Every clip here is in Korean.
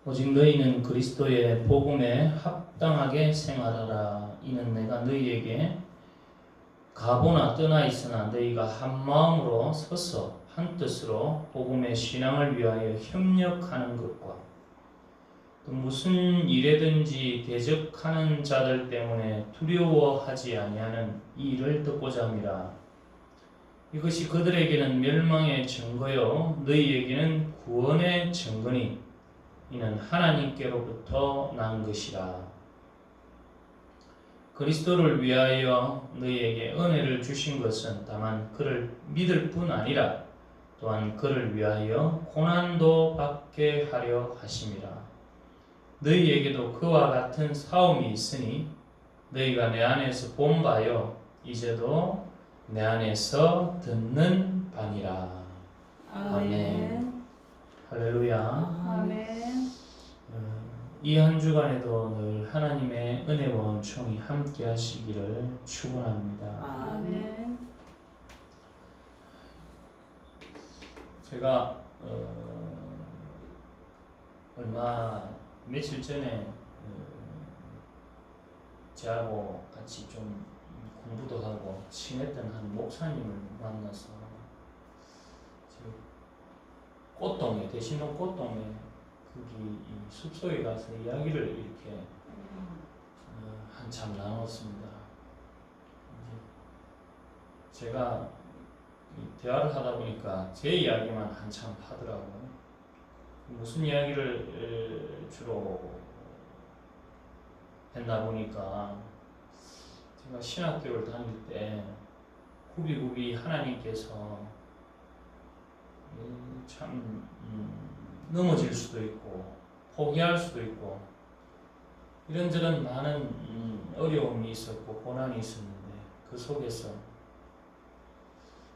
오직 너희는 그리스도의 복음에 합당하게 생활하라. 이는 내가 너희에게 가보나 떠나 있으나 너희가 한 마음으로 서서 한 뜻으로 복음의 신앙을 위하여 협력하는 것과 또 무슨 일에든지 대적하는 자들 때문에 두려워하지 아니하는 이 일을 듣고자 함이라. 이것이 그들에게는 멸망의 증거요 너희에게는 구원의 증거니 이는 하나님께로부터 난 것이라. 그리스도를 위하여 너희에게 은혜를 주신 것은 다만 그를 믿을 뿐 아니라 또한 그를 위하여 고난도 받게 하려 하심이라. 너희에게도 그와 같은 사움이 있으니 너희가 내 안에서 본 바요 이제도 내 안에서 듣는 바니라. 아멘. 할렐루야. 아멘. 이 한 주간에도 늘 하나님의 은혜와 은총이 함께 하시기를 축원합니다. 아멘. 제가 며칠 전에 저하고 같이 좀 공부도 하고 친했던 한 목사님을 만나서 꽃동에 대신동 꽃동에 거기 이 숙소에 가서 이야기를 이렇게 한참 나눴습니다. 제가 대화를 하다 보니까 제 이야기만 한참 하더라고요. 무슨 이야기를 주로 했나 보니까 제가 신학교를 다닐 때 굽이굽이 하나님께서 참 넘어질 수도 있고 포기할 수도 있고 이런저런 많은 어려움이 있었고 고난이 있었는데 그 속에서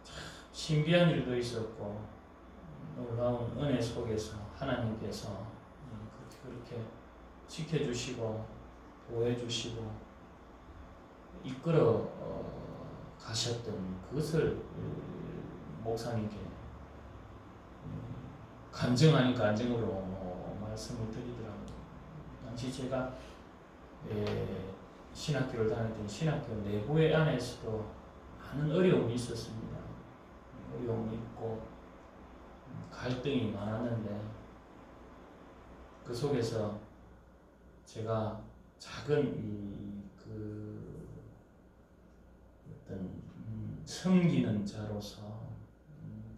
참 신비한 일도 있었고 놀라운 은혜 속에서 하나님께서 그렇게 지켜주시고 보호해주시고 이끌어 가셨던 그것을 목사님께 간증 아닌 간증으로 말씀을 드리더라고요. 당시 제가 신학교를 다닐 때 신학교 내부의 안에서도 많은 어려움이 있었습니다. 어려움이 있고 갈등이 많았는데 그 속에서 제가 작은 어떤 섬기는 자로서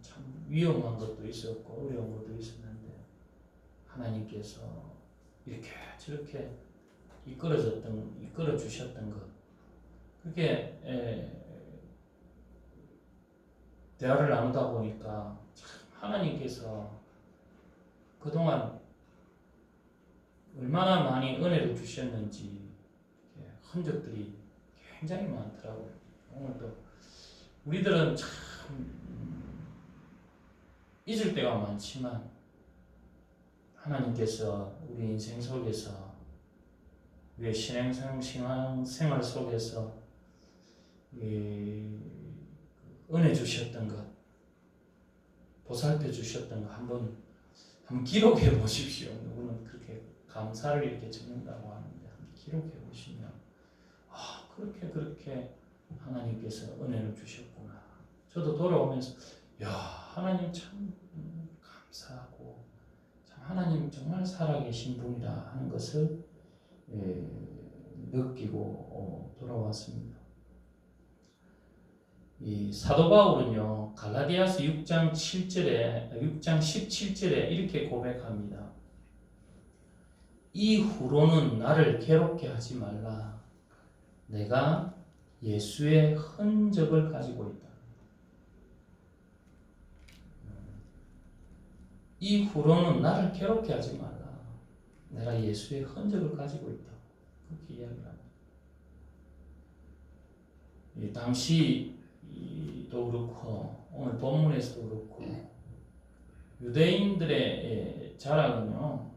참 위험한 것도 있었고 어려운 것도 있었는데 하나님께서 이렇게 저렇게 이끌어 주셨던 것 그게 대화를 나누다 보니까 참 하나님께서 그동안 얼마나 많이 은혜를 주셨는지 흔적들이 굉장히 많더라고요. 오늘도 우리들은 참 잊을 때가 많지만 하나님께서 우리 인생 속에서 우리의 신앙생활 속에서 은혜 주셨던 것 보살펴 주셨던 것 한번 기록해 보십시오. 누구는 그렇게 감사를 이렇게 적는다고 하는데 한번 기록해 보시면 그렇게 하나님께서 은혜를 주셨구나. 저도 돌아오면서 하나님 참 감사하고 참 하나님 정말 살아계신 분이라 하는 것을 느끼고 돌아왔습니다. 이 사도 바울은요 갈라디아서 6장 17절에 이렇게 고백합니다. 이후로는 나를 괴롭게 하지 말라. 내가 예수의 흔적을 가지고 있다. 이후로는 나를 괴롭게 하지 말라. 내가 예수의 흔적을 가지고 있다. 그렇게 이야기를 합니다. 당시도 그렇고 오늘 본문에서도 그렇고 유대인들의 자랑은요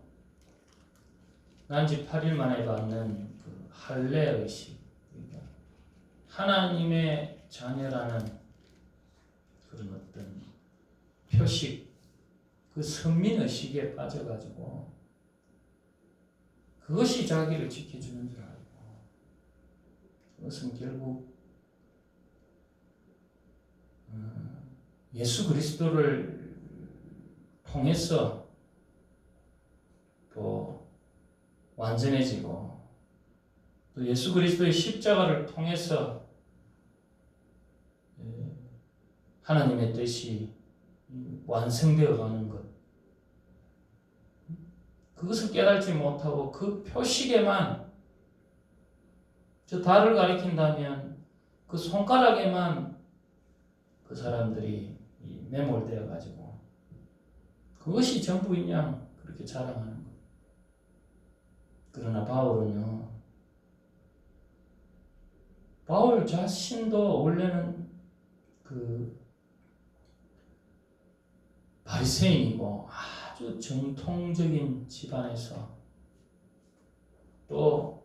난지 8일 만에 받는 그 할례 의식, 그러니까 하나님의 자녀라는 그런 어떤 표식, 그 선민 의식에 빠져가지고 그것이 자기를 지켜주는 줄 알고, 그것은 결국 예수 그리스도를 통해서 또 완전해지고, 또 예수 그리스도의 십자가를 통해서 하나님의 뜻이 완성되어 가는 것, 그것을 깨닫지 못하고 그 표식에만, 저 달을 가리킨다면 그 손가락에만 그 사람들이 매몰되어 가지고 그것이 전부인 양 그렇게 자랑하는 것. 그러나 바울 자신도 원래는 그 바리새인이고 아주 정통적인 집안에서, 또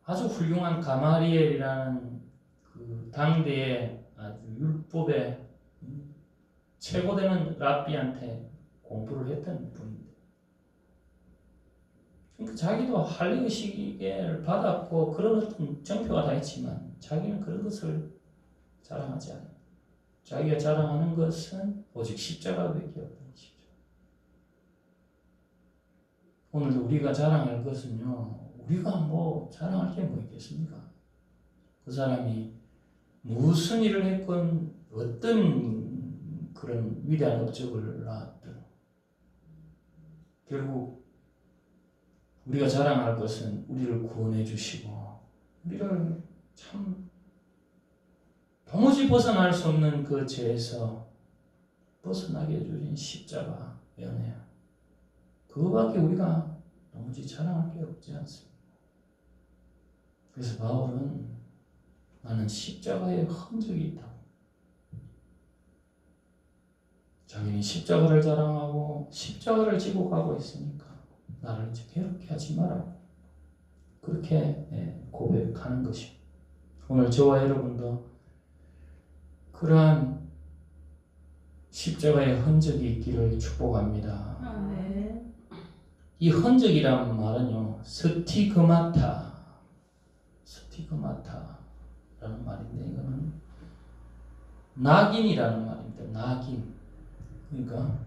아주 훌륭한 가마리엘이라는 그 당대의 아주 율법의 최고되는 랍비한테 공부를 했던 분인데, 그러니까 자기도 할례의식을 받았고 그런 어떤 정표가 다 있지만 자기는 그런 것을 자랑하지 않아요. 자기가 자랑하는 것은 오직 십자가밖에 없다. 오늘도 우리가 자랑할 것은요, 우리가 뭐 자랑할 게 뭐 있겠습니까? 그 사람이 무슨 일을 했건 어떤 그런 위대한 업적을 낳았든 결국 우리가 자랑할 것은 우리를 구원해 주시고 우리를 참 도무지 벗어날 수 없는 그 죄에서 벗어나게 해주신 십자가 연애야. 그거밖에 우리가 도무지 자랑할 게 없지 않습니까? 그래서 바울은 나는 십자가의 흔적이 있다고. 자기는 십자가를 자랑하고 십자가를 지고 가고 있으니까 나를 이제 괴롭게 하지 마라. 그렇게 고백하는 것입니다. 오늘 저와 여러분도 그러한 십자가의 흔적이 있기를 축복합니다. 아멘. 이 흔적이라는 말은요, 스티그마타라는 말인데, 이거는 낙인이라는 말입니다. 낙인. 그러니까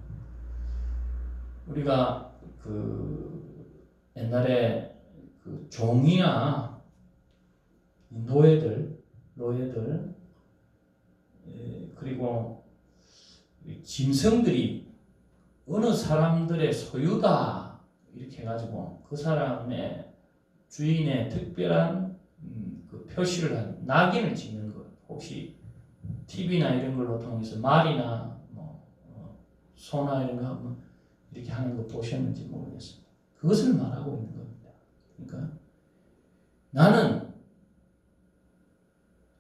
우리가 그 옛날에 그 종이나 노예들 그리고 짐승들이 어느 사람들의 소유다 이렇게 해가지고 그 사람의 주인의 특별한 그 표시를 한 낙인을 찍는 것. 혹시 TV나 이런 걸로 통해서 말이나 소나 이런 거 한번 이렇게 하는 거 보셨는지 모르겠습니다. 그것을 말하고 있는 겁니다. 그러니까 나는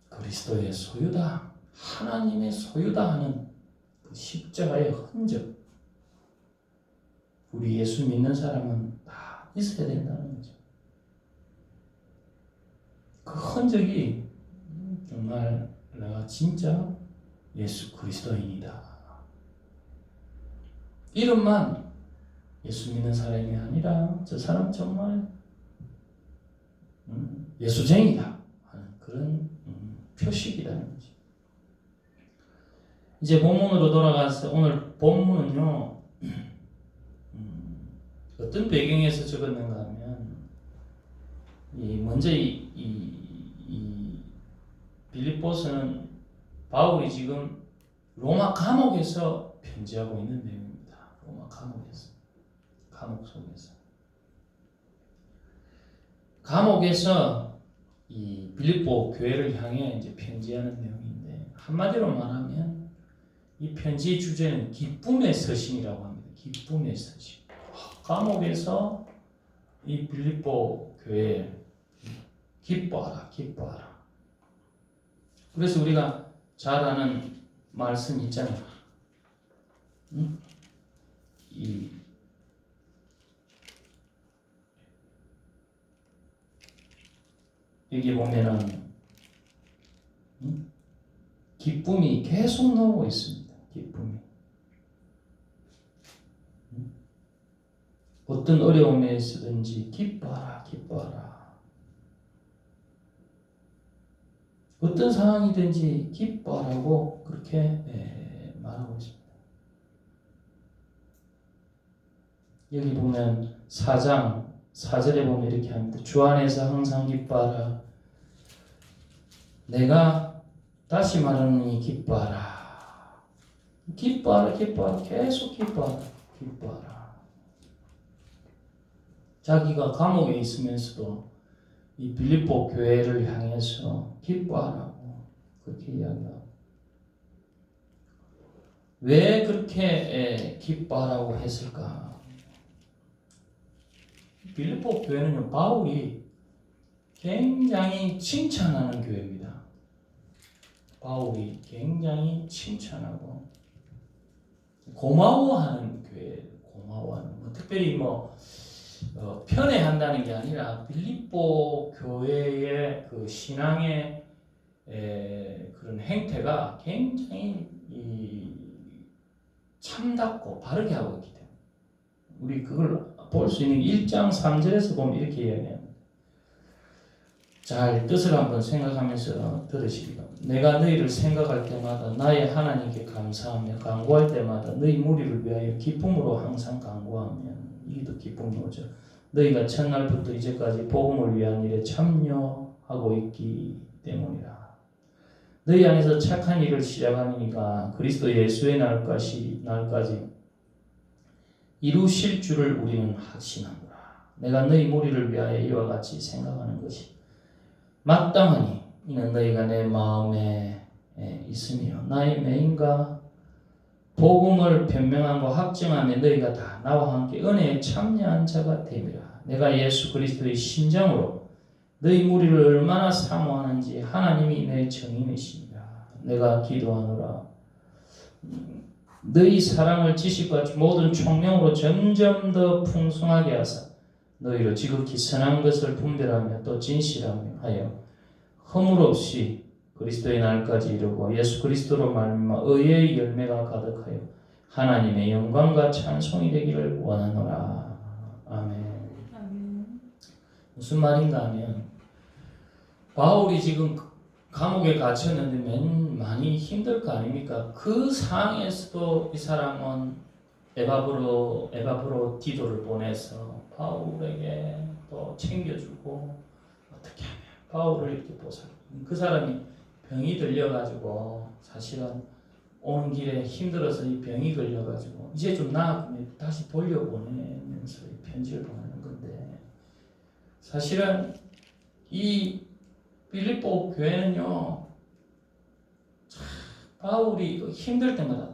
그리스도의 소유다, 하나님의 소유다 하는 그 십자가의 흔적, 우리 예수 믿는 사람은 다 있어야 된다는 거죠. 그 흔적이 정말 내가 진짜 예수 그리스도인이다. 이름만 예수 믿는 사람이 아니라 저 사람 정말 예수쟁이다 하는 그런 표식이라는 거죠. 이제 본문으로 돌아가서 오늘 본문은요, 어떤 배경에서 적었는가 하면 먼저 이 빌립보서는 바울이 지금 로마 감옥에서 편지하고 있는 내용입니다. 로마 감옥 속에서 감옥에서 이 빌립보 교회를 향해 이제 편지하는 내용인데, 한마디로 말하면 이 편지의 주제는 기쁨의 서신이라고 합니다. 기쁨의 서신. 감옥에서 이 빌립보 교회에 기뻐하라. 그래서 우리가 잘 아는 말씀 있잖아요. 여기 보면은 기쁨이 계속 나오고 있습니다. 기쁨이. 어떤 어려움에 있든지 기뻐하라, 기뻐하라. 어떤 상황이든지 기뻐하라고 그렇게 말하고 있습니다. 여기 보면 4장 4절에 보면 이렇게 합니다. 주 안에서 항상 기뻐하라. 내가 다시 말하노니 기뻐하라. 기뻐하라, 기뻐하라. 계속 기뻐하라, 기뻐하라. 자기가 감옥에 있으면서도 이 빌립보 교회를 향해서 기뻐하라고 그렇게 이야기하고, 왜 그렇게 기뻐하라고 했을까? 빌립보 교회는요, 바울이 굉장히 칭찬하는 교회입니다. 바울이 굉장히 칭찬하고 고마워하는 교회, 고마워하는 특별히 편애한다는 게 아니라 빌립보 교회의 그 신앙의 그런 행태가 굉장히 참답고 바르게 하고 있기 때문에 우리 그걸 볼 수 있는 1장 3절에서 보면 이렇게 이야기합니다. 잘 뜻을 한번 생각하면서 들으시기 바랍니다. 내가 너희를 생각할 때마다 나의 하나님께 감사하며 간구할 때마다 너희 무리를 위하여 기쁨으로 항상 간구하며, 이게 더 기쁨이죠. 너희가 첫날부터 이제까지 복음을 위한 일에 참여하고 있기 때문이라. 너희 안에서 착한 일을 시작하니까 그리스도 예수의 날까지 이루실 줄을 우리는 확신하노라. 내가 너희 무리를 위하여 이와 같이 생각하는 것이 마땅하니 이는 너희가 내 마음에 있으며 나의 매인과 복음을 변명하고 확증하며 너희가 다 나와 함께 은혜에 참여한 자가 됨이라. 내가 예수 그리스도의 심장으로 너희 무리를 얼마나 사모하는지 하나님이 내 증인이십니다. 내가 기도하노라. 너희 사랑을 지식과 모든 총명으로 점점 더 풍성하게 하사 너희로 지극히 선한 것을 분별하며 또 진실하며 하여 허물 없이 그리스도의 날까지 이루고 예수 그리스도로 말미암아 의의 열매가 가득하여 하나님의 영광과 찬송이 되기를 원하노라. 아멘. 무슨 말인가 하면 바울이 지금 감옥에 갇혔는데 많이 힘들 거 아닙니까? 그 상황에서도 이 사람은 에바브로 디도를 보내서 바울에게 또 챙겨주고 어떻게 하면 바울을 이렇게 보살펴. 그 사람이 병이 들려가지고 사실은 오는 길에 힘들어서 이 병이 걸려가지고 이제 좀 나아지면 다시 돌려보내면서 이 편지를 보내는 건데, 사실은 이 빌립보 교회는요, 바울이 힘들 때마다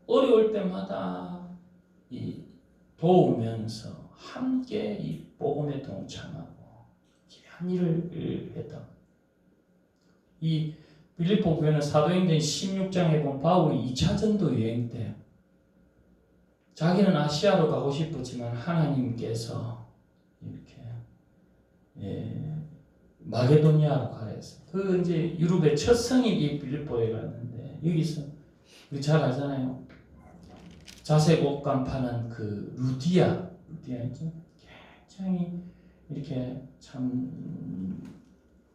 어려울 때마다 이 도우면서 함께 이 복음에 동참하고 귀한 일을 했다. 이 빌립보 교회는 사도행전 16장에 보면 바울이 2차 전도 여행 때 자기는 아시아로 가고 싶었지만 하나님께서 이렇게 마게도니아로 가라 했어요. 그 이제 유럽의 첫 성이 빌립보에 갔는데, 여기서 우리 잘 알잖아요. 자색 옷감 파는 그 루디아 있죠? 굉장히 이렇게 참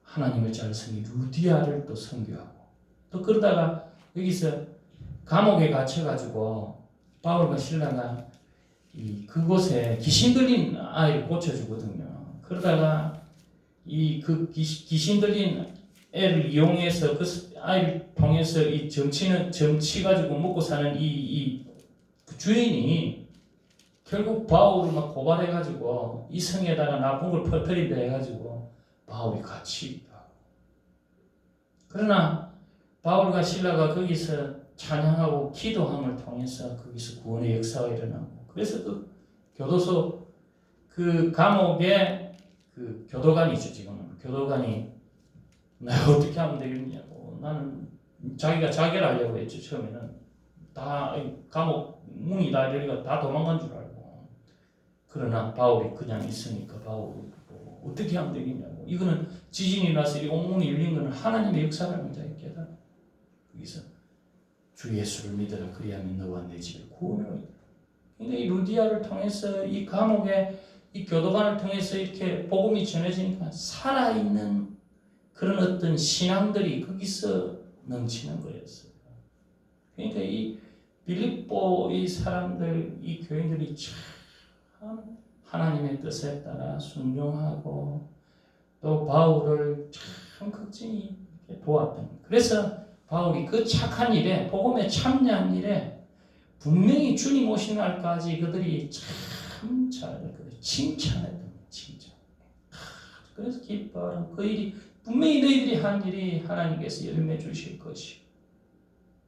하나님을 잘 섬긴 루디아를 또 섬겨하고, 또 그러다가 여기서 감옥에 갇혀가지고 바울과 실라가 그곳에 귀신 들린 아이를 고쳐주거든요. 그러다가 그 귀신 들린 애를 이용해서 그 아이를 통해서 이 점치 가지고 먹고 사는 그 주인이 결국 바울을 막 고발해가지고 이 성에다가 나쁜 걸 퍼뜨린다 해가지고 바울이 같이. 그러나 바울과 실라가 거기서 찬양하고 기도함을 통해서 거기서 구원의 역사가 일어나고, 그래서 그 교도소 그 감옥에 그 교도관이죠. 지금은 교도관이 내가 어떻게 하면 되겠냐고, 나는 자기가 자결 하려고 했죠. 처음에는 다 감옥 문이 다 열리고 다 도망간 줄 알고, 그러나 바울이 그냥 있으니까 바울이 어떻게 하면 되겠냐고, 이거는 지진이 나서 이 옥문이 열린 것은 하나님의 역사라는 자에 깨달아. 거기서 주 예수를 믿어라, 그리하면 너와 내 집에 구원을 얻으리라. 이 루디아를 통해서 이 감옥에 이 교도관을 통해서 이렇게 복음이 전해지니까 살아있는 그런 어떤 신앙들이 거기서 넘치는 거였어요. 그러니까 이 빌립보 이 사람들, 이 교인들이 참 하나님의 뜻에 따라 순종하고 또 바울을 참 극진히 도왔던. 그래서 바울이 그 착한 일에, 복음에 참여한 일에 분명히 주님 오신 날까지 그들이 참 잘했거든요. 칭찬했던 거예요. 칭찬. 그래서 기뻐하는 그 일이 분명히 너희들이 한 일이 하나님께서 열매 주실 것이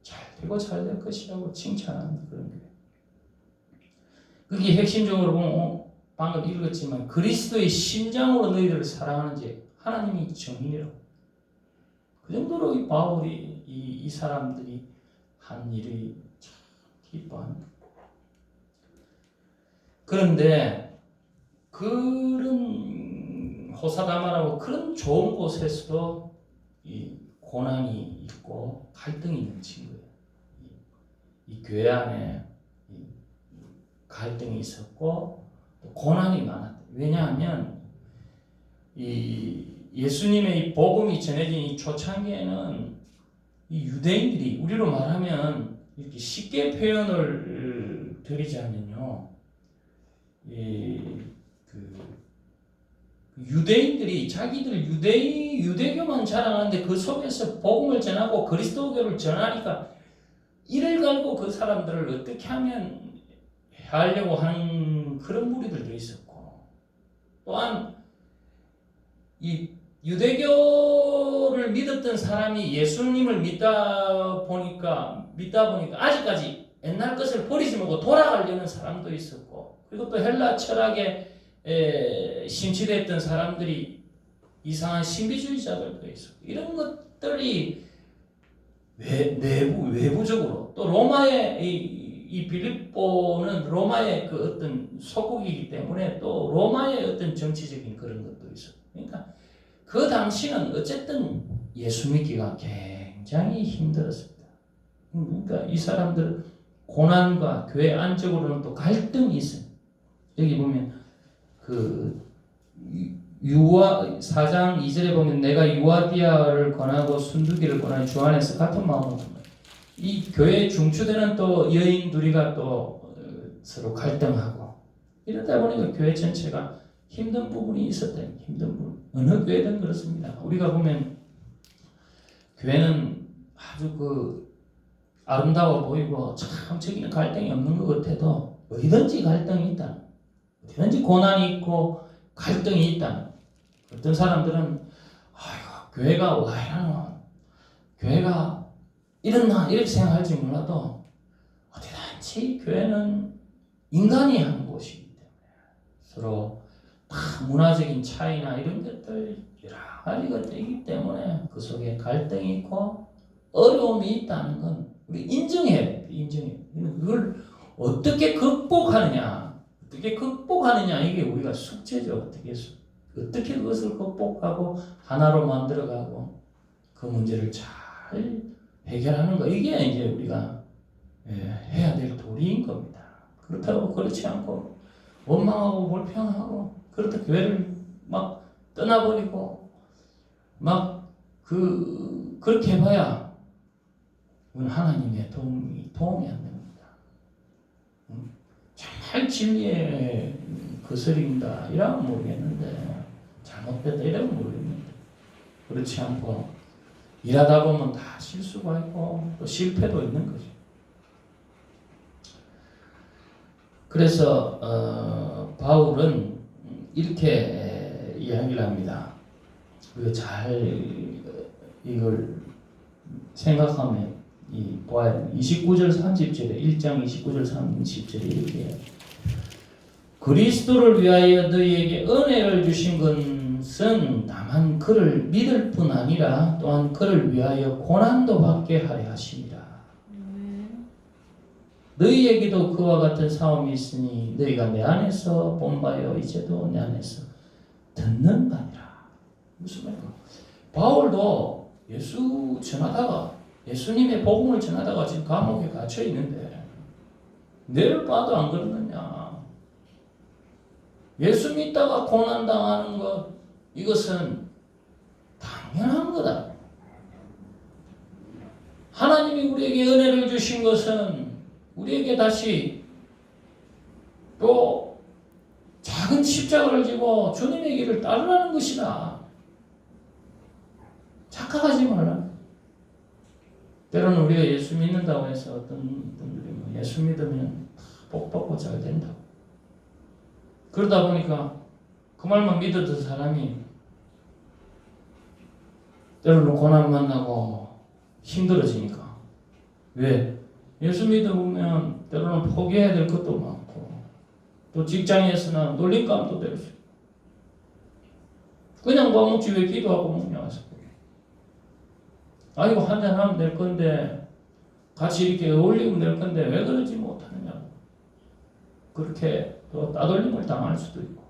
잘 되고 잘 될 것이라고 칭찬하는 그런 거예요. 그게 핵심적으로 보면 방금 읽었지만 그리스도의 심장으로 너희들을 사랑하는지 하나님이 정인이라고. 그 정도로 이 바울이 이 사람들이 한 일이 참 기뻐하는 거예요. 그런데 그런 호사다마라고 그런 좋은 곳에서도 이 고난이 있고 갈등이 넘친 거예요. 이 교회 안에 갈등이 있었고 고난이 많았다. 왜냐하면 이 예수님의 이 복음이 전해진 이 초창기에는 이 유대인들이 우리로 말하면 이렇게 쉽게 표현을 드리자면요, 유대인들이 자기들 유대교만 자랑하는데 그 속에서 복음을 전하고 그리스도교를 전하니까 이를 갈고 그 사람들을 어떻게 하면 해하려고 하는 그런 무리들도 있었고, 또한 이 유대교를 믿었던 사람이 예수님을 믿다 보니까 아직까지 옛날 것을 버리지 말고 돌아가려는 사람도 있었고, 그리고 또 헬라 철학에 심취됐던 사람들이 이상한 신비주의자들도 있었고, 이런 것들이 외부적으로 또 로마의 이 빌립보는 로마의 그 어떤 속국이기 때문에 또 로마의 어떤 정치적인 그런 것도 있었고, 그러니까 그 당시는 어쨌든 예수 믿기가 굉장히 힘들었습니다. 그러니까 이 사람들 고난과 교회 안쪽으로는 또 갈등이 있어요. 여기 보면 그 유아 4장 2절에 보면 내가 유아디아를 권하고 순두기를 권하는 주 안에서 같은 마음으로 이 교회에 중추되는 또 여인 둘이가 또 서로 갈등하고 이러다 보니까 교회 전체가 힘든 부분이 있었대요. 힘든 부분. 어느 교회든 그렇습니다. 우리가 보면 교회는 아주 그 아름다워 보이고 참 저기는 갈등이 없는 것 같아도 어디든지 갈등이 있다. 어디든지 고난이 있고 갈등이 있다. 어떤 사람들은 아이고 교회가 와 이러노, 교회가 이렇나 이렇게 생각할지 몰라도 어디든지 교회는 인간이 하는 곳이기 때문에 서로 다 문화적인 차이나 이런 것들 여러 가지 것들이기 때문에 그 속에 갈등이 있고 어려움이 있다는 건 우리 인정해야 돼. 인정해. 그걸 어떻게 극복하느냐 이게 우리가 숙제죠. 어떻게 그것을 극복하고 하나로 만들어가고 그 문제를 잘 해결하는 거, 이게 이제 우리가 해야 될 도리인 겁니다. 그렇다고 그렇지 않고 원망하고 불평하고 그렇다 교회를 막 떠나버리고 막 그렇게 해봐야 그건 하나님의 도움이 안 됩니다. 정말 진리에 거스린다 이러면 모르겠는데, 잘못됐다 이러면 모르겠는데, 그렇지 않고 일하다 보면 다 실수가 있고 또 실패도 있는 거죠. 그래서 바울은 이렇게 이야기를 합니다. 이걸 생각하면 보아야 됩니다. 29절 30절에 1장 29절 30절에 이렇게 해요. 그리스도를 위하여 너희에게 은혜를 주신 것은 다만 그를 믿을 뿐 아니라 또한 그를 위하여 고난도 받게 하려 하심이라. 너희에게도 그와 같은 사움이 있으니 너희가 내 안에서 본 바요 이제도 내 안에서 듣는 바니라. 무슨 말이야? 바울도 예수님의 복음을 전하다가 지금 감옥에 갇혀 있는데 내를 봐도 안 그러느냐. 예수 믿다가 고난당하는 것, 이것은 당연한 거다. 하나님이 우리에게 은혜를 주신 것은 우리에게 다시 또 작은 십자가를 지고 주님의 길을 따르라는 것이다. 착각하지 말라. 때로는 우리가 예수 믿는다고 해서 어떤 분들이 예수 믿으면 복 받고 잘 된다. 그러다 보니까 그 말만 믿었던 사람이 때로는 고난 만나고 힘들어지니까. 왜? 예수 믿으면 때로는 포기해야 될 것도 많고 또 직장에서는 놀림감도 될 수 있고 그냥 밥 먹지 왜 기도하고 먹냐 해서 아이고 한잔하면 될 건데 같이 이렇게 어울리면 될 건데 왜 그러지 못하느냐고 그렇게 또 따돌림을 당할 수도 있고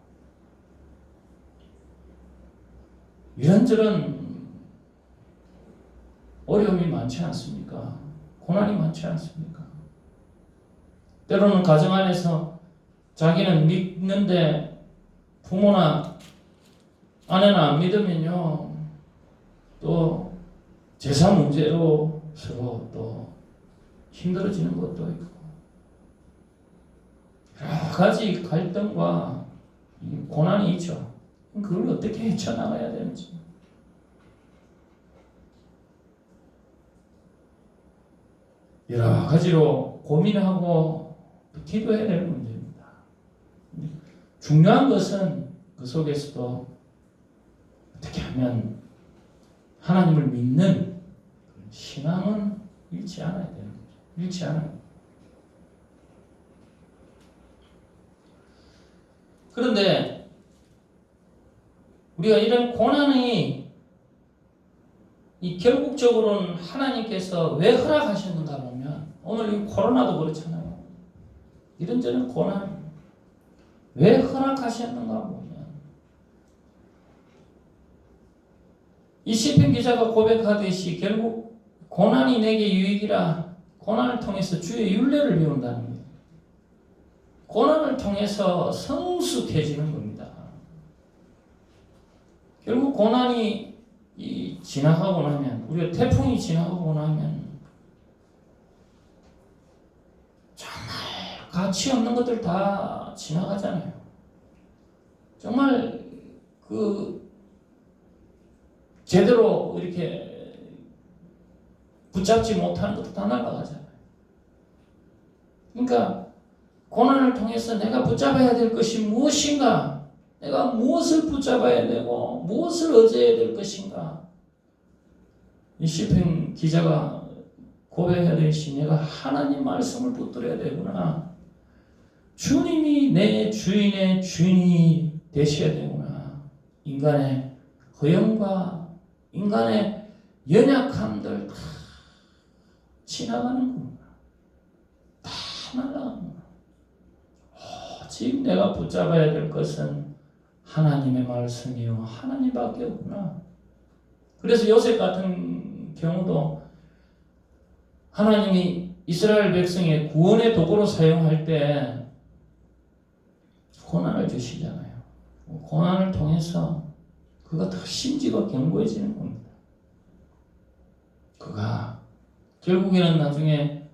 이런저런 어려움이 많지 않습니까? 고난이 많지 않습니까? 때로는 가정 안에서 자기는 믿는데 부모나 아내나 안 믿으면요 또 제사 문제로 서로 또 힘들어지는 것도 있고 여러 가지 갈등과 고난이 있죠. 그걸 어떻게 헤쳐나가야 되는지 여러 가지로 고민하고 기도해야 될 문제입니다. 중요한 것은 그 속에서도 어떻게 하면 하나님을 믿는 신앙은 잃지 않아야 되는 거죠. 잃지 않아요. 그런데 우리가 이런 고난이 이 결국적으로는 하나님께서 왜 허락하셨는가 보면 오늘 이 코로나도 그렇잖아요. 이런저런 고난 왜 허락하셨는가 보면 이 시편 기자가 고백하듯이 결국 고난이 내게 유익이라 고난을 통해서 주의 율례를 배운다는 거예요. 고난을 통해서 성숙해지는 겁니다. 결국 고난이 지나가고 나면 우리가 태풍이 지나가고 나면 정말 가치 없는 것들 다 지나가잖아요. 정말 제대로 이렇게 붙잡지 못하는 것도 다 날아가잖아요. 그러니까 고난을 통해서 내가 붙잡아야 될 것이 무엇인가? 내가 무엇을 붙잡아야 되고 무엇을 의지해야 될 것인가? 이 시편 기자가 고백하듯이 내가 하나님 말씀을 붙들어야 되구나. 주님이 내 주인의 주인이 되셔야 되구나. 인간의 허영과 인간의 연약함들 다 지나가는 겁니다. 다 날아가는 겁니다. 오직 내가 붙잡아야 될 것은 하나님의 말씀이요 하나님밖에 없구나. 그래서 요셉 같은 경우도 하나님이 이스라엘 백성의 구원의 도구로 사용할 때 고난을 주시잖아요. 고난을 통해서 그가 더 심지가 견고해지는 겁니다. 그가 결국에는 나중에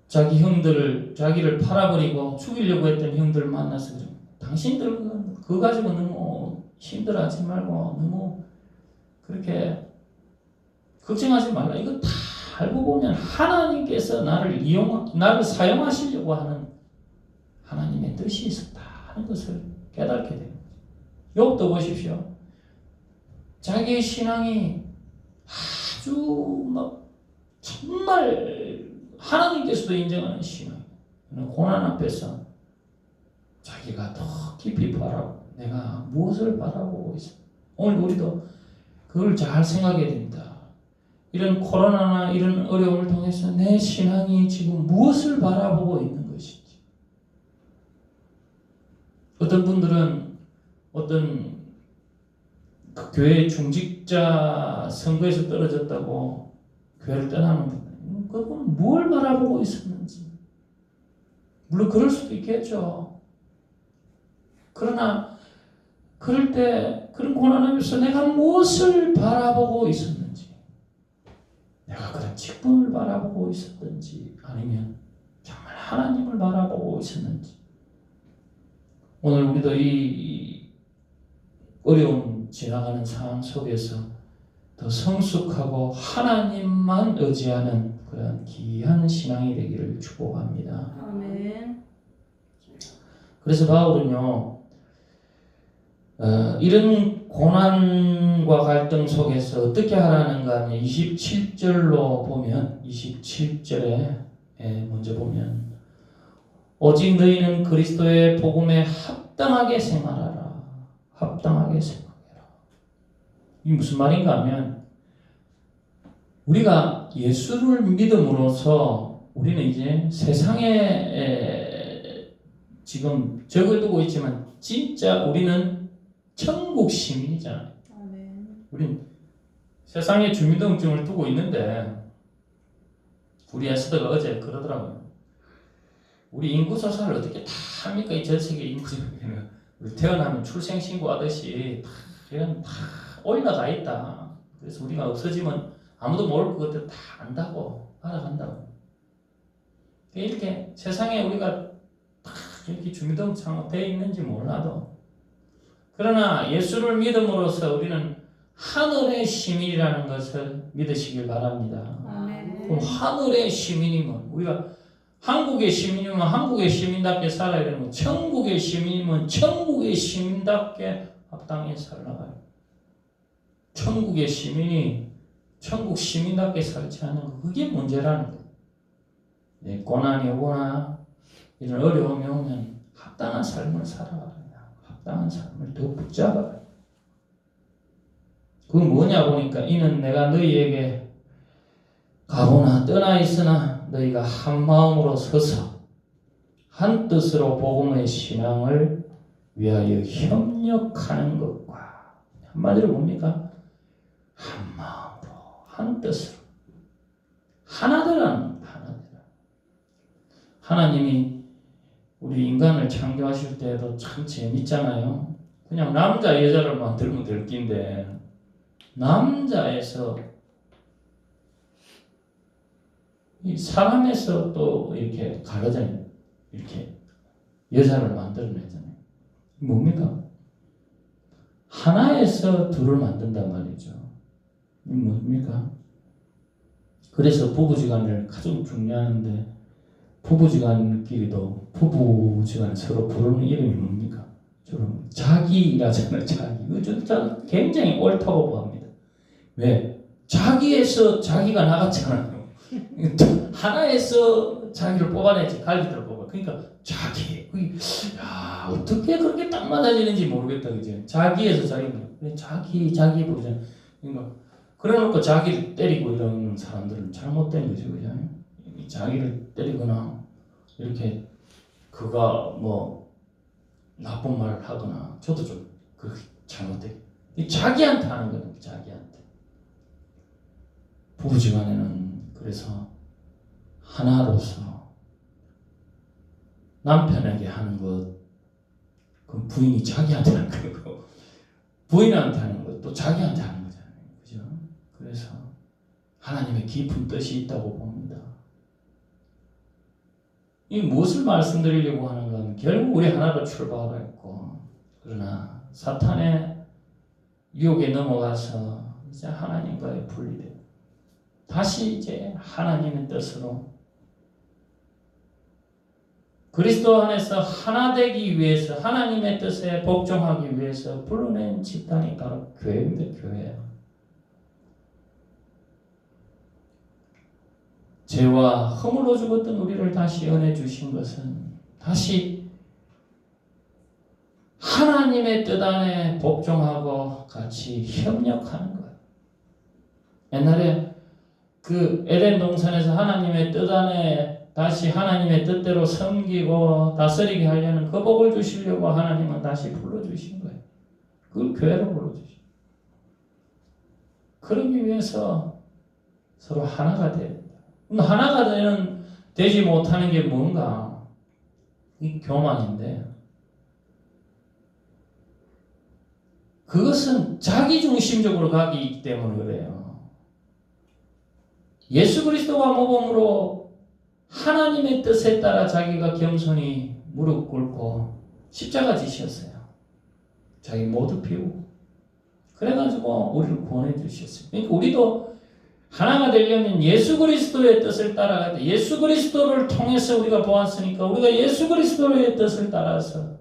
자기 형들을 자기를 팔아버리고 죽이려고 했던 형들을 만나서 그래요. 당신들 그거 가지고 너무 힘들어하지 말고 너무 그렇게 걱정하지 말라. 이거 다 알고 보면 하나님께서 나를 사용하시려고 하는 하나님의 뜻이 있었다 하는 것을 깨닫게 됩니다. 욥도 보십시오. 자기의 신앙이 아주 정말 하나님께서도 인정하는 신앙. 고난 앞에서 자기가 더 깊이 바라고 내가 무엇을 바라보고 있어. 오늘 우리도 그걸 잘 생각해야 됩니다. 이런 코로나나 이런 어려움을 통해서 내 신앙이 지금 무엇을 바라보고 있는 것인지. 어떤 분들은 어떤 그 교회 중직자 선거에서 떨어졌다고 교회를 떠나는 분들, 그분은 뭘 바라보고 있었는지, 물론 그럴 수도 있겠죠. 그러나 그럴 때 그런 고난하면서 내가 무엇을 바라보고 있었는지, 내가 그런 직분을 바라보고 있었든지, 아니면 정말 하나님을 바라보고 있었는지, 오늘 우리도 이 어려운 지나가는 상황 속에서 더 성숙하고 하나님만 의지하는 그런 귀한 신앙이 되기를 축복합니다. 아멘. 그래서 바울은요, 이런 고난과 갈등 속에서 어떻게 하라는가 하면 27절로 보면, 27절에 먼저 보면, 오직 너희는 그리스도의 복음에 합당하게 생활하라. 합당하게 생활해라. 이게 무슨 말인가 하면, 우리가 예수를 믿음으로써 우리는 이제 세상에 지금 적을 두고 있지만 진짜 우리는 천국 시민이잖아요. 아멘. 우린 세상에 주민등록증을 두고 있는데, 우리 에스더가 어제 그러더라고요. 우리 인구 조사를 어떻게 다 합니까? 이 전 세계 인구 조사는 우리 태어나면 출생 신고하듯이 다 올라가 있다. 그래서 우리가 없어지면 아무도 모를 것들 다 안다고, 알아간다고. 이렇게 세상에 우리가 다 이렇게 주민등록증 되어 있는지 몰라도, 그러나 예수를 믿음으로써 우리는 하늘의 시민이라는 것을 믿으시길 바랍니다. 아멘. 그럼 하늘의 시민이면, 우리가 한국의 시민이면 한국의 시민답게 살아야 되는 거, 천국의 시민이면 천국의 시민답게 합당히 살아가요. 천국의 시민이 천국 시민답게 살지 않는 거, 그게 문제라는 거예요. 네, 고난이 오거나 이런 어려움이 오면 합당한 삶을 살아가라. 합당한 삶을 더 붙잡아라. 그건 뭐냐 보니까, 이는 내가 너희에게 가보나 떠나 있으나 너희가 한 마음으로 서서 한 뜻으로 복음의 신앙을 위하여 협력하는 것과, 한마디로 뭡니까? 한 마음으로 한 뜻으로 하나되라는 겁니다. 하나님이 우리 인간을 창조하실 때도 참 재밌잖아요. 그냥 남자 여자를 만들면 될 낀데, 남자에서 이 사람에서 또 이렇게 가르잖아요. 이렇게 여자를 만들어내잖아요. 뭡니까? 하나에서 둘을 만든단 말이죠. 이 뭡니까? 그래서 부부지간을 가장 중요한데, 부부지간끼리도 부부지간 서로 부르는 이름이 뭡니까? 주로 자기라잖아요. 자기. 이거 저는 굉장히 옳다고 봅니다. 왜? 자기에서 자기가 나갔잖아요. 하나에서 자기를 뽑아내지, 갈비뼈를 뽑아. 그러니까 자기. 야, 어떻게 그렇게 딱 맞아지는지 모르겠다, 그죠? 자기에서 자기 부르잖아요. 그러니까 그래놓고 자기를 때리고 이러는 사람들은 잘못된 거죠, 그죠? 자기를 때리거나 이렇게 그가 뭐 나쁜 말을 하거나, 저도 좀 그렇게 잘못돼. 자기한테 하는 거예요, 자기한테. 부부지간에는 그래서 하나로서 남편에게 하는 것, 그럼 부인이 자기한테 하는 거고, 부인한테 하는 것 또 자기한테 하는 거잖아요, 그죠? 그래서 하나님의 깊은 뜻이 있다고 봅니다. 이 무엇을 말씀드리려고 하는가 하면, 결국 우리 하나로 출발했고, 그러나 사탄의 유혹에 넘어가서 이제 하나님과의 분리되고, 다시 이제 하나님의 뜻으로 그리스도 안에서 하나 되기 위해서, 하나님의 뜻에 복종하기 위해서 불러낸 집단이 바로 교회입니다. 교회예요. 죄와 허물로 죽었던 우리를 다시 은혜 주신 것은 다시 하나님의 뜻 안에 복종하고 같이 협력하는 거예요. 옛날에 그 에덴 동산에서 하나님의 뜻 안에 다시 하나님의 뜻대로 섬기고 다스리게 하려는 그 복을 주시려고 하나님은 다시 불러주신 거예요. 그걸 교회로 불러주신 거예요. 그러기 위해서 서로 하나가 돼야 된다. 하나가 되지 못하는 게 뭔가? 이 교만인데 그것은 자기중심적으로 가기 때문에 그래요. 예수 그리스도가 모범으로 하나님의 뜻에 따라 자기가 겸손히 무릎 꿇고 십자가 지셨어요. 자기 모두 비우고 그래가지고 우리를 구원해 주셨어요. 그러니까 우리도 하나가 되려면 예수 그리스도의 뜻을 따라가야 돼. 예수 그리스도를 통해서 우리가 보았으니까 우리가 예수 그리스도의 뜻을 따라서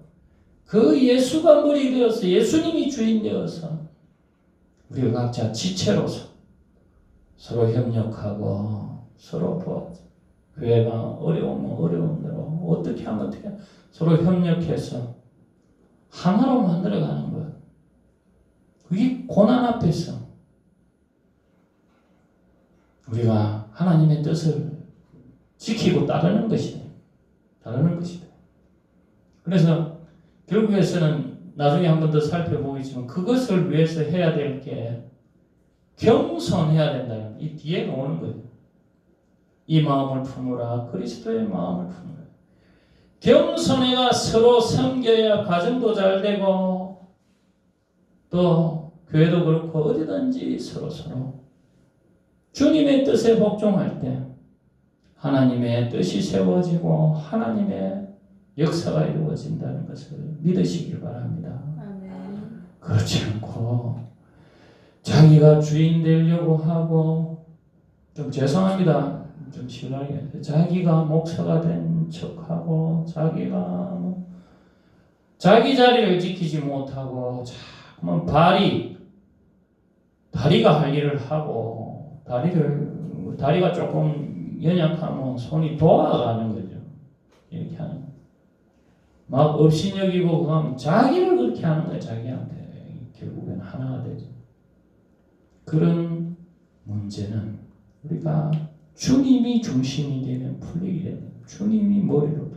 그 예수가 머리 되어서 예수님이 주인 되어서 우리가 각자 지체로서 서로 협력하고 서로 도와줘. 교회가 어려우면 어려운 대로 어떻게 하면 어떻게 서로 협력해서 하나로 만들어가는 것. 그게 고난 앞에서 우리가 하나님의 뜻을 지키고 따르는 것이다. 따르는 것이다. 그래서 결국에서는 나중에 한 번 더 살펴보겠지만 그것을 위해서 해야 될 게 겸손해야 된다는 이 뒤에 나오는 거예요. 이 마음을 품으라. 그리스도의 마음을 품으라. 겸손해가 서로 섬겨야 가정도 잘 되고 또 교회도 그렇고 어디든지 서로 주님의 뜻에 복종할 때 하나님의 뜻이 세워지고 하나님의 역사가 이루어진다는 것을 믿으시길 바랍니다. 아멘. 그렇지 않고 자기가 주인 되려고 하고 좀 죄송합니다. 좀 신나게 자기가 목사가 된 척하고 자기가 자기 자리를 지키지 못하고 자꾸만 다리가 할 일을 하고 다리가 조금 연약하면 손이 도와가는 거죠. 이렇게 하는 거. 막 업신여기고 그러면 자기를 그렇게 하는 거예요. 자기한테 결국엔 하나가 되죠. 그런 문제는 우리가 주님이 중심이 되면 풀리게 됩니다. 주님이 머리로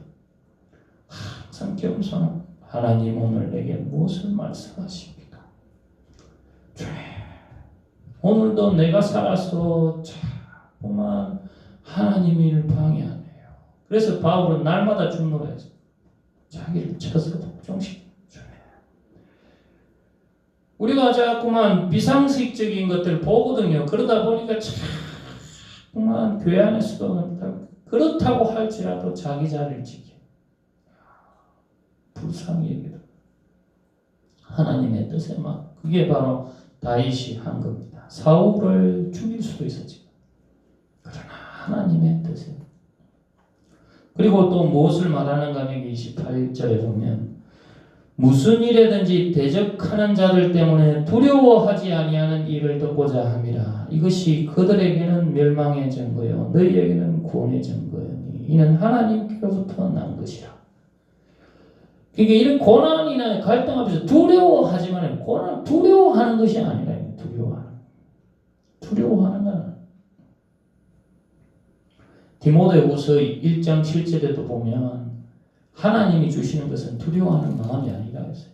항상 겸손한 하나님 오늘 내게 무엇을 말씀하십니까? 오늘도 내가 살아서 자꾸만 하나님 일을 방해하네요. 그래서 바울은 날마다 중노해서 자기를 쳐서 복종시켜요. 우리가 자꾸만 비상식적인 것들을 보거든요. 그러다 보니까 자꾸만 교회 안에서도 그렇다고 할지라도 자기 자리를 지켜. 불쌍히 얘기도. 하나님의 뜻에 막 그게 바로 다윗이 한 겁니다. 사울을 죽일 수도 있었지. 그러나 하나님의 뜻에. 그리고 또 무엇을 말하는가 하면 28절에 보면 무슨 일에든지 대적하는 자들 때문에 두려워하지 아니하는 일을 듣고자 함이라. 이것이 그들에게는 멸망의 증거요 너희에게는 구원의 증거니 이는 하나님께로부터 난 것이라. 그러니까 이런 고난이나 갈등 앞에서 두려워하지만 고난 두려워하는 것이 아니라 두려워하는 거는 디모데후서 1장 7절에도 보면 하나님이 주시는 것은 두려워하는 마음이 아니라 했어요.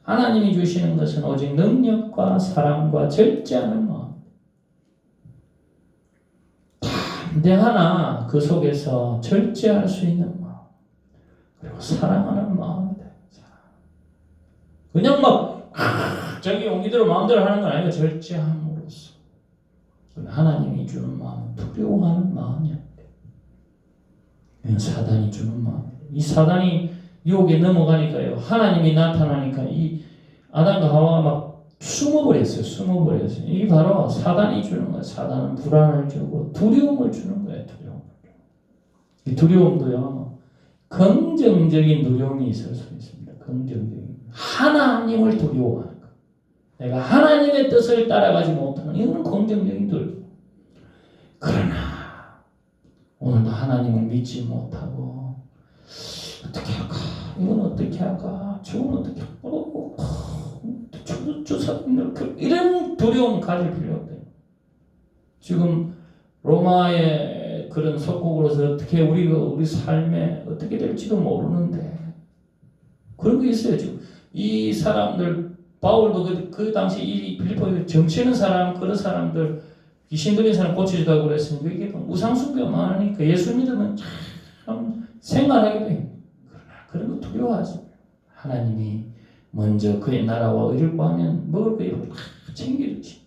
하나님이 주시는 것은 오직 능력과 사랑과 절제하는 마음. 담대하나 그 속에서 절제할 수 있는 마음. 그리고 사랑하는 마음이다. 그냥 막 자기 용기대로 마음대로 하는 건 아니고 절제함으로써 하나님이 주는 마음은 두려워하는 마음이 아니다. 이건 사단이 주는 마음. 이 사단이 유혹에 넘어가니까요. 하나님이 나타나니까 이 아담과 하와가 막 숨어버렸어요. 이게 바로 사단이 주는 거예요. 사단은 불안을 주고 두려움을 주는 거예요. 이 두려움도요. 긍정적인 두려움이 있을 수 있습니다. 긍정적인. 하나님을 두려워하는 거. 내가 하나님의 뜻을 따라가지 못하는 이거는 긍정적인 두려움. 그러나 오늘도 하나님을 믿지 못하고 어떻게 할까? 이건 어떻게 할까? 저건 어떻게 할까? 사람들 이런 두려움 가질 필요 없대요. 지금 로마의 그런 속국으로서 어떻게 우리 삶에 어떻게 될지도 모르는데 그런 게 있어요. 지금 이 사람들 바울도 그 당시 이 빌립보에 정치하는 사람 그런 사람들 귀신 들린 사람 고쳐주다고 그랬으니까 이게 우상숭배가 많으니까 예수 믿으면 참 생활하게 돼요. 그러나 그런 거 두려워하지 마요. 하나님이 먼저 그의 나라와 의를 구하면 먹을 거 이런 거 다 챙겨주지.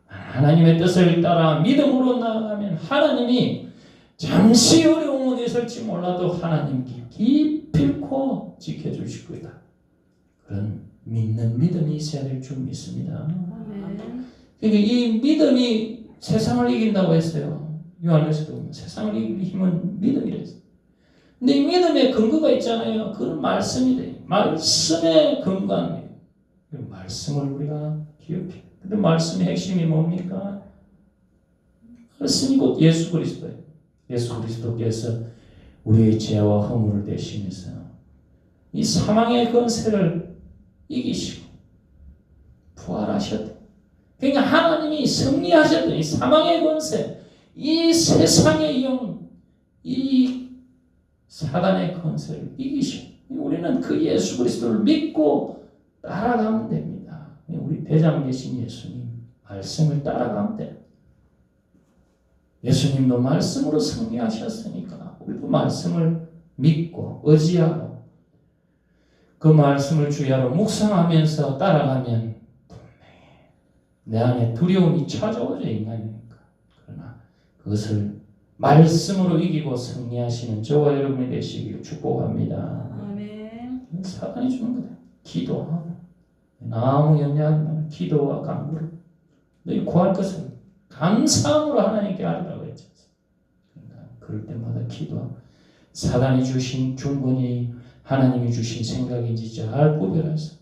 하나님의 뜻을 따라 믿음으로 나아가면 하나님이 잠시 어려움은 있을지 몰라도 하나님께 기필코 지켜주실 거다. 그런 믿는 믿음이 있어야 될 줄 믿습니다. 아멘. 그러니까 이 믿음이 세상을 이긴다고 했어요. 요한에서도 보면 세상을 이길 힘은 믿음이라 했어요. 근데 이 믿음의 근거가 있잖아요. 그건 말씀이 돼요. 말씀의 근거는 말씀을 우리가 기억해요. 근데 말씀의 핵심이 뭡니까? 말씀이 곧 예수 그리스도예요. 예수 그리스도께서 우리의 죄와 허물을 대신해서 이 사망의 권세를 이기시고 부활하셨다. 그러니까 하나님이 승리하셨던 이 사망의 권세, 이 세상의 영, 이 사단의 권세를 이기시고 우리는 그 예수 그리스도를 믿고 따라가면 됩니다. 우리 대장 되신 예수님 말씀을 따라가면 돼요. 예수님도 말씀으로 승리하셨으니까 우리도 말씀을 믿고 의지하고 그 말씀을 주야로 묵상하면서 따라가면 분명히 내 안에 두려움이 찾아오죠. 인간이니까. 그러나 그것을 말씀으로 이기고 승리하시는 저와 여러분이 되시길 축복합니다. 아멘. 사단이 주는 거다. 기도하고 아무 염려하지 말고 기도와 간구로 너희 구할 것은 감사함으로 하나님께 아뢰라고 했죠. 그러니까 그럴 때마다 기도하고 사단이 주신 중건이 하나님이 주신 생각인지 잘 구별해서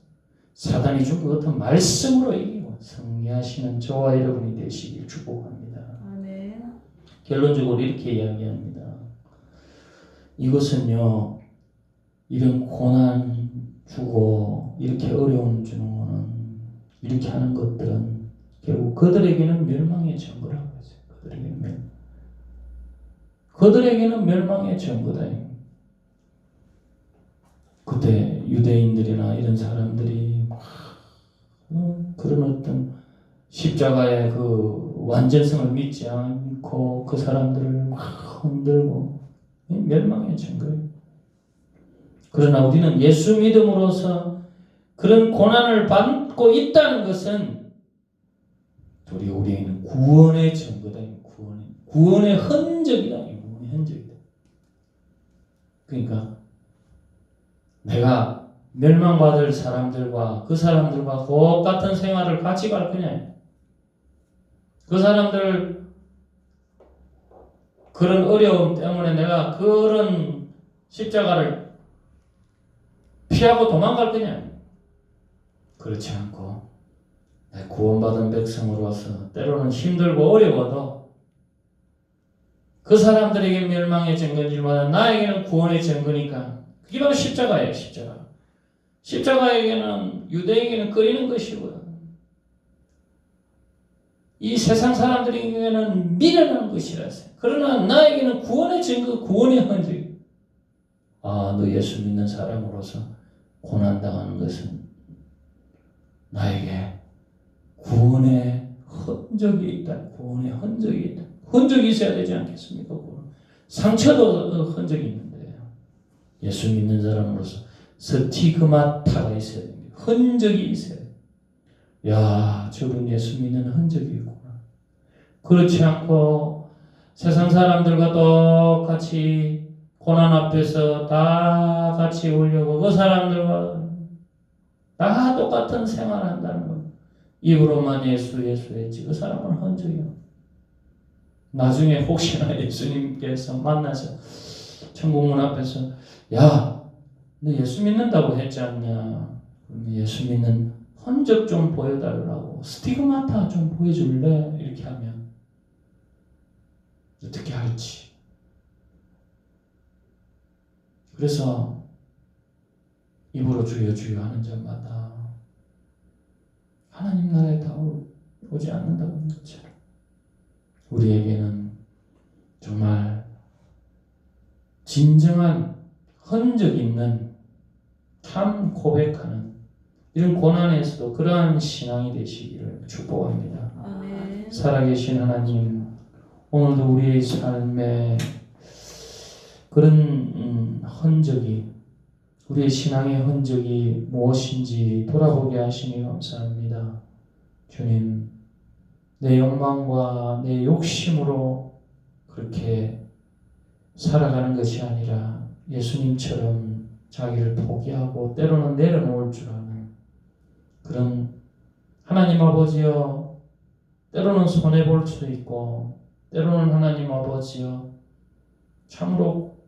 사단이 준 그 어떤 말씀으로 이기고 승리하시는 저와 여러분이 되시길 축복합니다. 아멘. 결론적으로 이렇게 이야기합니다. 이것은요, 이런 고난 주고 이렇게 어려움 주는 거는 이렇게 하는 것들은 결국 그들에게는 멸망의 증거라고 했어요. 그들에게는 멸망의 증거다. 그때 유대인들이나 이런 사람들이 그런 어떤 십자가의 그 완전성을 믿지 않고 그 사람들을 막 흔들고 멸망의 증거예요. 그러나 우리는 예수 믿음으로서 그런 고난을 받고 있다는 것은 우리에게는 구원의 증거다. 구원의 흔적이다. 구원의 흔적이다. 그러니까 내가 멸망받을 사람들과 그 사람들과 똑같은 생활을 같이 갈 거냐? 그 사람들 그런 어려움 때문에 내가 그런 십자가를 피하고 도망갈 거냐? 그렇지 않고 내 구원받은 백성으로서 때로는 힘들고 어려워도 그 사람들에게 멸망의 증거지만 나에게는 구원의 증거니까 그게 바로 십자가예요. 십자가에게는 유대에게는 꺼리는 것이고요. 이 세상 사람들에게는 미련한 것이라서. 그러나 나에게는 구원의 증거, 구원의 흔적. 너 예수 믿는 사람으로서 고난당하는 것은 나에게 구원의 흔적이 있다. 구원의 흔적이 있다. 흔적이 있어야 되지 않겠습니까? 상처도 흔적이 있는데요. 예수 믿는 사람으로서 스티그마타가 있어야 됩니다. 흔적이 있어야 돼요. 야, 저분 예수 믿는 흔적이 있구나. 그렇지 않고 세상 사람들과 똑같이 고난 앞에서 다 같이 울려고 그 사람들과 다 똑같은 생활한다는 것. 입으로만 예수 했지. 그 사람은 흔적이요. 나중에 혹시나 예수님께서 만나서 천국문 앞에서 야, 너 예수 믿는다고 했지 않냐? 그러면 예수 믿는 흔적 좀 보여달라고 스티그마타 좀 보여줄래? 이렇게 하면 어떻게 할지. 그래서 입으로 주여 주여 하는 자마다 하나님 나라에 다 오지 않는다고 하는 것처럼 우리에게는 정말 진정한 흔적 있는 참 고백하는 이런 고난에서도 그러한 신앙이 되시기를 축복합니다. 아멘. 살아계신 하나님, 오늘도 우리의 삶에 그런 흔적이 우리의 신앙의 흔적이 무엇인지 돌아보게 하시니 감사합니다. 주님, 내 욕망과 내 욕심으로 그렇게 살아가는 것이 아니라 예수님처럼 자기를 포기하고 때로는 내려놓을 줄 아는 그런 하나님 아버지여, 때로는 손해볼 수 있고 때로는 하나님 아버지여 참으로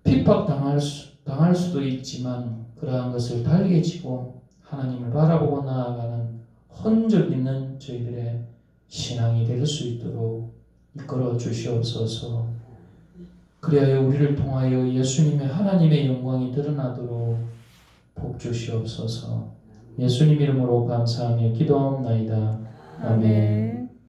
핍박당할 수도 있지만 그러한 것을 달개지고 하나님을 바라보고 나아가는 흔적 있는 저희들의 신앙이 될 수 있도록 이끌어 주시옵소서. 그리하여 우리를 통하여 예수님의 하나님의 영광이 드러나도록 복 주시옵소서. 예수님 이름으로 감사하며 기도하옵나이다. 아멘.